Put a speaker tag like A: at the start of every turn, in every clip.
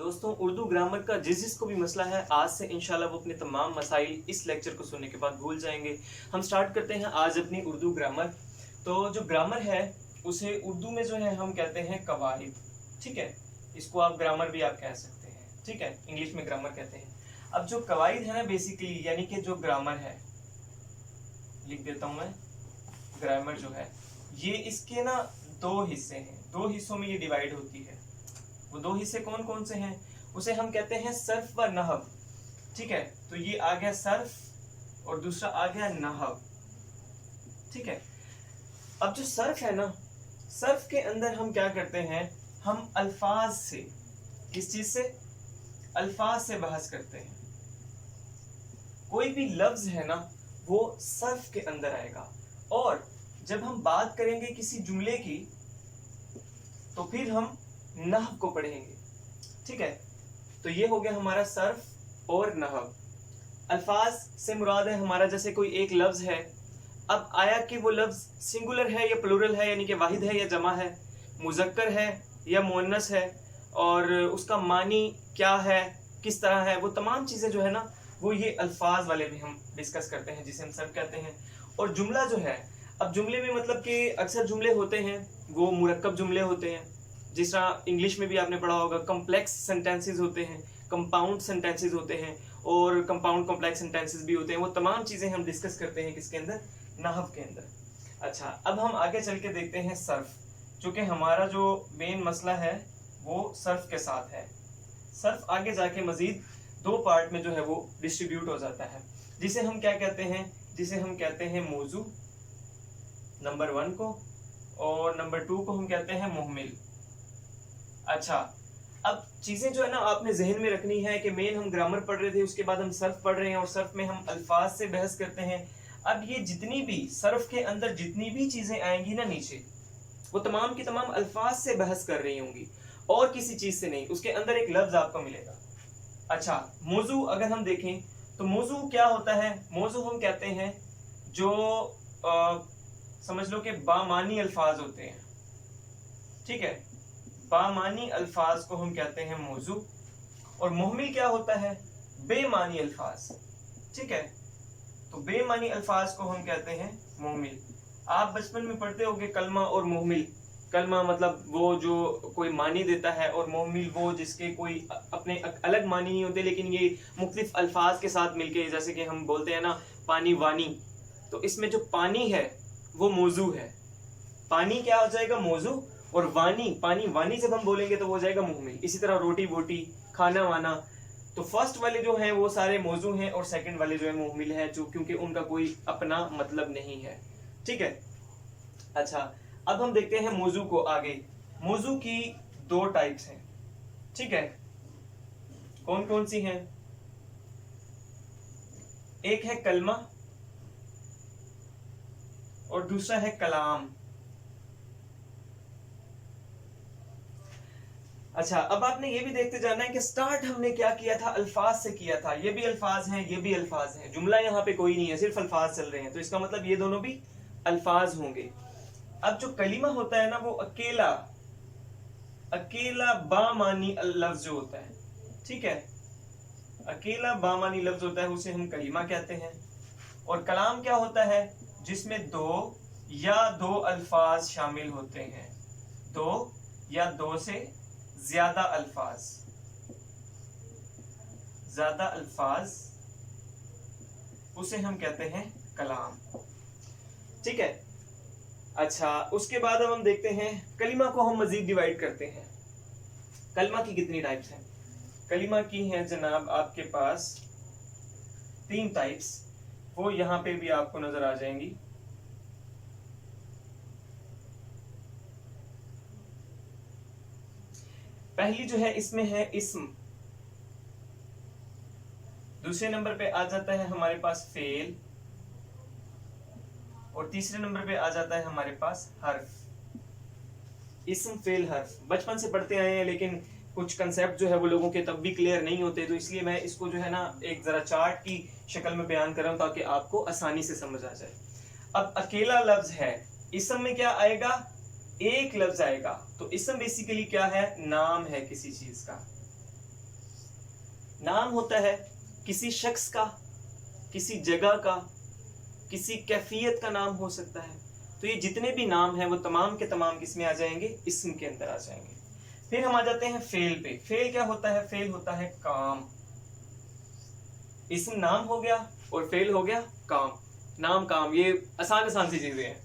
A: दोस्तों उर्दू ग्रामर का जिस को भी मसला है, आज से इंशाल्लाह वो अपने तमाम मसाइल इस लेक्चर को सुनने के बाद भूल जाएंगे। हम स्टार्ट करते हैं आज अपनी उर्दू ग्रामर। तो जो ग्रामर है उसे उर्दू में जो है हम कहते हैं कवाइद, ठीक है। इसको आप ग्रामर भी आप कह सकते हैं, ठीक है। इंग्लिश में ग्रामर कहते हैं। अब जो कवाइद है ना, बेसिकली यानी कि जो ग्रामर है, लिख देता हूं मैं, ग्रामर जो है ये इसके ना दो हिस्से हैं, दो हिस्सों में ये डिवाइड होती है। वो दो हिस्से कौन कौन से हैं? उसे हम कहते हैं सर्फ व नहव, ठीक है। तो ये आ गया सर्फ और दूसरा आ गया नहव, ठीक है। अब जो सर्फ है ना, सर्फ के अंदर हम क्या करते हैं, हम अल्फाज से, किस चीज से? अल्फाज से बहस करते हैं। कोई भी लफ्ज है ना वो सर्फ के अंदर आएगा, और जब हम बात करेंगे किसी जुमले की तो फिर हम नहव को पढ़ेंगे, ठीक है। तो ये हो गया हमारा सर्फ और नहव। अल्फाज से मुराद है हमारा, जैसे कोई एक लफ्ज है, अब आया कि वो लफ्ज सिंगुलर है या प्लूरल है, यानी कि वाहिद है या जमा है, मुजक्कर है या मुअन्नस है, और उसका मानी क्या है, किस तरह है, वो तमाम चीज़ें जो है ना वो ये अल्फाज वाले भी हम डिस्कस करते हैं, जिसे हम सर्फ कहते हैं। और जुमला जो है, अब जुमले में मतलब कि अक्सर जुमले होते हैं वो मुरक्कब जुमले होते हैं, जिस तरह इंग्लिश में भी आपने पढ़ा होगा कम्प्लेक्स सेंटेंसेस होते हैं, कंपाउंड सेंटेंसेस होते हैं, और कंपाउंड कॉम्प्लेक्स सेंटेंसेस भी होते हैं। वो तमाम चीज़ें हम डिस्कस करते हैं किसके अंदर? नहव के अंदर। अच्छा, अब हम आगे चल के देखते हैं सर्फ, चूँकि हमारा जो मेन मसला है वो सर्फ के साथ है। सर्फ आगे जाके मजीद दो पार्ट में जो है वो डिस्ट्रीब्यूट हो जाता है, जिसे हम क्या कहते हैं, जिसे हम कहते हैं मौजू नंबर 1 को, और नंबर 2 को हम कहते हैं मुहमिल। अच्छा, अब चीज़ें जो है ना आपने जहन में रखनी है कि मेन हम ग्रामर पढ़ रहे थे, उसके बाद हम सर्फ पढ़ रहे हैं, और सर्फ में हम अल्फाज से बहस करते हैं। अब ये जितनी भी सर्फ के अंदर जितनी भी चीज़ें आएंगी ना नीचे, वो तमाम की तमाम अल्फाज से बहस कर रही होंगी और किसी चीज़ से नहीं। उसके अंदर एक लफ्ज आपको मिलेगा। अच्छा, मौजू अगर हम देखें तो मौजू क्या होता है? मौजू हम कहते हैं जो समझ लो कि बामानी अल्फाज होते हैं, ठीक है। बामानी अल्फाज को हम कहते हैं मौजू। और मुहमिल क्या होता है? बेमानी अल्फाज, ठीक है। तो बेमानी अल्फाज को हम कहते हैं मुहमिल। आप बचपन में पढ़ते होंगे कलमा और मुहमिल। कलमा मतलब वो जो कोई मानी देता है, और मुहमिल वो जिसके कोई अपने अलग मानी नहीं होते, लेकिन ये मुख्तलिफ अल्फाज के साथ मिलके, जैसे कि हम बोलते हैं ना पानी वानी, तो इसमें जो पानी है वो मौजू है। पानी क्या हो जाएगा? मौजू। और वानी, पानी वानी जब हम बोलेंगे तो वो हो जाएगा मुहमिल। इसी तरह रोटी बोटी, खाना वाना, तो फर्स्ट वाले जो हैं वो सारे मौजू हैं, और सेकंड वाले जो है मुहमिल है, जो क्योंकि उनका कोई अपना मतलब नहीं है, ठीक है। अच्छा, अब हम देखते हैं मौजू को आगे। मौजू की दो टाइप्स हैं, ठीक है। कौन कौन सी हैं? एक है कलमा और दूसरा है कलाम। अच्छा, अब आपने ये भी देखते जाना है कि स्टार्ट हमने क्या किया था? अल्फाज से किया था। ये भी अल्फाज हैं, ये भी अल्फाज हैं, जुमला यहाँ पे कोई नहीं है, सिर्फ अल्फाज चल रहे हैं, तो इसका मतलब ये दोनों भी अल्फाज होंगे। अब जो कलीमा होता है ना वो अकेला अकेला बामानी लफ्ज जो होता है, ठीक है, अकेला बामानी लफ्ज होता है, उसे हम कलीमा कहते हैं। और कलाम क्या होता है? जिसमें दो या दो अल्फाज शामिल होते हैं, दो या दो से ज्यादा अल्फाज, ज्यादा अल्फाज, उसे हम कहते हैं कलाम, ठीक है। अच्छा, उसके बाद अब हम देखते हैं कलिमा को हम मजीद डिवाइड करते हैं। कलिमा की कितनी टाइप्स हैं? कलिमा की हैं जनाब आपके पास 3 टाइप्स, वो यहां पे भी आपको नजर आ जाएंगी। पहली जो है इसमें है इस्म, दूसरे नंबर पे आ जाता है हमारे पास फेल, और तीसरे नंबर पे आ जाता है हमारे पास हर्फ। इस्म फेल हर्फ बचपन से पढ़ते आए हैं, लेकिन कुछ कंसेप्ट जो है वो लोगों के तब भी क्लियर नहीं होते, तो इसलिए मैं इसको जो है ना एक जरा चार्ट की शक्ल में बयान कर रहा हूं ताकि आपको आसानी से समझ आ जाए। अब अकेला लफ्ज है, इस्म में क्या आएगा? एक लफ्ज आएगा। तो इसम बेसिकली क्या है? नाम है किसी चीज का। नाम होता है किसी शख्स का, किसी जगह का, किसी कैफियत का नाम हो सकता है। तो ये जितने भी नाम हैं वो तमाम के तमाम किस में आ जाएंगे, इस्म के अंदर आ जाएंगे। फिर हम आ जाते हैं फेल पे। फेल क्या होता है, फेल होता है काम। इस्म नाम हो गया और फेल हो गया काम। नाम काम ये आसान आसान सी चीजें हैं।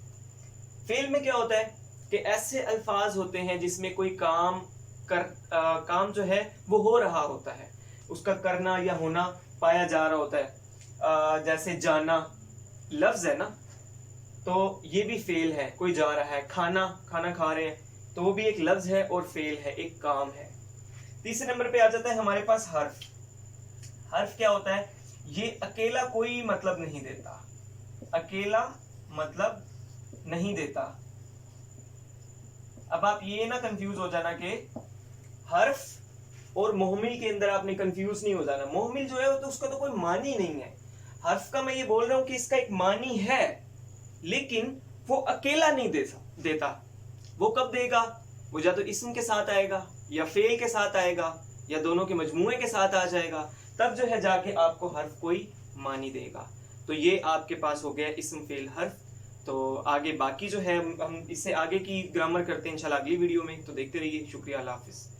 A: फेल में क्या होता है कि ऐसे अल्फाज होते हैं जिसमें कोई काम काम जो है वो हो रहा होता है, उसका करना या होना पाया जा रहा होता है। जैसे जाना लफ्ज है ना, तो ये भी फेल है, कोई जा रहा है। खाना, खाना खा रहे हैं, तो वो भी एक लफ्ज है और फेल है, एक काम है। तीसरे नंबर पे आ जाता है हमारे पास हर्फ। हर्फ क्या होता है, ये अकेला कोई मतलब नहीं देता, अकेला मतलब नहीं देता। अब आप ये ना कंफ्यूज हो जाना कि हर्फ और मोहमिल के अंदर आपने कंफ्यूज नहीं हो जाना। मोहमिल जो है वो तो उसका तो कोई मानी नहीं है। हर्फ का मैं ये बोल रहा हूं कि इसका एक मानी है, लेकिन वो अकेला नहीं देता। वो कब देगा, वो या तो इस्म के साथ आएगा या फेल के साथ आएगा या दोनों के मजमूए के साथ आ जाएगा, तब जो है जाके आपको हर्फ कोई मानी देगा। तो ये आपके पास हो गया इस्म फेल हर्फ। तो आगे बाकी जो है हम इससे आगे की ग्रामर करते हैं इंशाल्लाह अगली वीडियो में, तो देखते रहिए। शुक्रिया, अल्लाह हाफिज़।